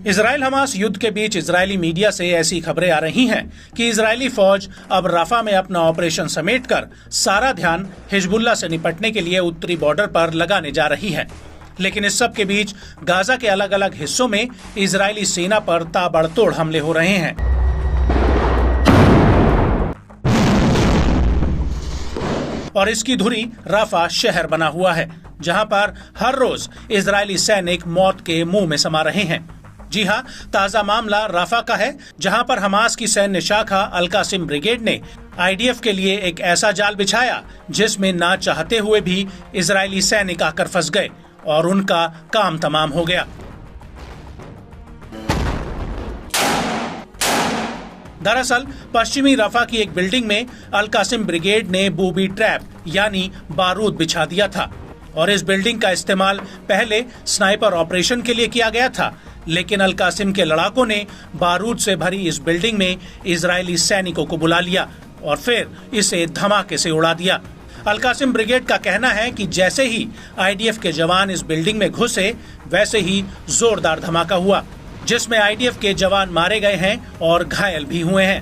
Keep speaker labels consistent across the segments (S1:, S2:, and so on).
S1: Israel Hamas युद्ध के बीच Israeli media से ऐसी खबरें आ रही हैं कि इजरायली फौज अब राफा में अपना ऑपरेशन समेटकर सारा ध्यान हिजबुल्लाह से निपटने के लिए उत्तरी बॉर्डर पर लगाने जा रही है। लेकिन इस सब के बीच गाजा के अलग अलग हिस्सों में इजरायली सेना पर ताबड़तोड़ हमले हो रहे हैं और इसकी धुरी राफा शहर बना हुआ है, जहां पर हर रोज इजरायली सैनिक मौत के मुंह में समा रहे हैं। जी हां, ताजा मामला राफा का है, जहां पर हमास की सैन्य शाखा अल कासिम ब्रिगेड ने आईडीएफ के लिए एक ऐसा जाल बिछाया जिसमें ना चाहते हुए भी इजरायली सैनिक आकर फंस गए और उनका काम तमाम हो गया। दरअसल पश्चिमी रफा की एक बिल्डिंग में अल कासिम ब्रिगेड ने बूबी ट्रैप यानी बारूद बिछा दिया था और इस बिल्डिंग का इस्तेमाल पहले स्नाइपर ऑपरेशन के लिए किया गया था, लेकिन अल कासिम के लड़ाकों ने बारूद से भरी इस बिल्डिंग में इजरायली सैनिकों को बुला लिया और फिर इसे धमाके से उड़ा दिया। अल कासिम ब्रिगेड का कहना है कि जैसे ही आईडीएफ के जवान इस बिल्डिंग में घुसे वैसे ही जोरदार धमाका हुआ, जिसमें आईडीएफ के जवान मारे गए हैं और घायल भी हुए हैं।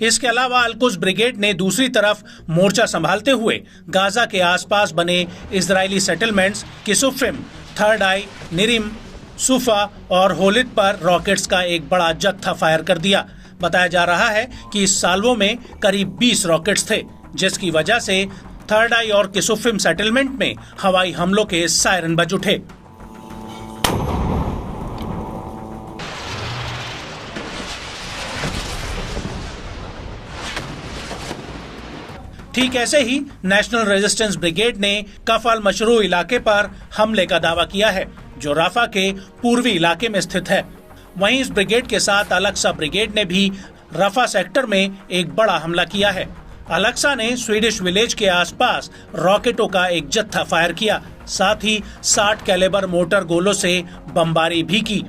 S1: इसके अलावा अल-कुद्स ब्रिगेड ने दूसरी तरफ मोर्चा संभालते हुए गाजा के आसपास बने इजरायली सेटलमेंट्स किसुफिम, थर्ड आई, निरिम, सुफा और होलिद पर रॉकेट्स का एक बड़ा जत्था फायर कर दिया। बताया जा रहा है कि इस साल्वो में करीब 20 रॉकेट्स थे, जिसकी वजह से थर्ड आई और किसुफिम सेटलमेंट में हवाई हमलों के सायरन बज उठे। ठीक ऐसे ही नेशनल रेजिस्टेंस ब्रिगेड ने कफल मशरू इलाके पर हमले का दावा किया है, जो राफा के पूर्वी इलाके में स्थित है। वहीं इस ब्रिगेड के साथ अलक्सा ब्रिगेड ने भी राफा सेक्टर में एक बड़ा हमला किया है। अलक्सा ने स्वीडिश विलेज के आसपास रॉकेटों का एक जत्था फायर किया, साथ ही 60 कैलिबर मोटर गोलों से बमबारी भी की।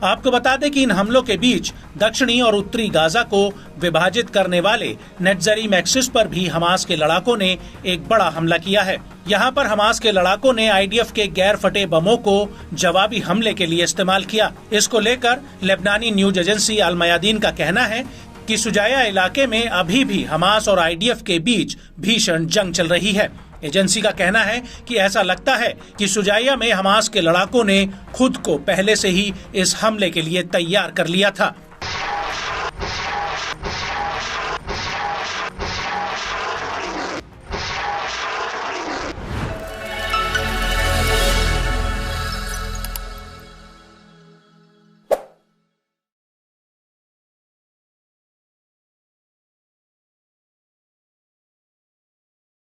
S1: आपको बता दें कि इन हमलों के बीच दक्षिणी और उत्तरी गाजा को विभाजित करने वाले नेट्जरीम एक्सिस पर भी हमास के लड़ाकों ने एक बड़ा हमला किया है। यहाँ पर हमास के लड़ाकों ने आईडीएफ के गैर फटे बमों को जवाबी हमले के लिए इस्तेमाल किया। इसको लेकर लेबनानी न्यूज एजेंसी अल मयादीन का कहना है कि सुजाया इलाके में अभी भी हमास और आईडीएफ के बीच भीषण जंग चल रही है। एजेंसी का कहना है कि ऐसा लगता है कि सुजाया में हमास के लड़ाकों ने खुद को पहले से ही इस हमले के लिए तैयार कर लिया था।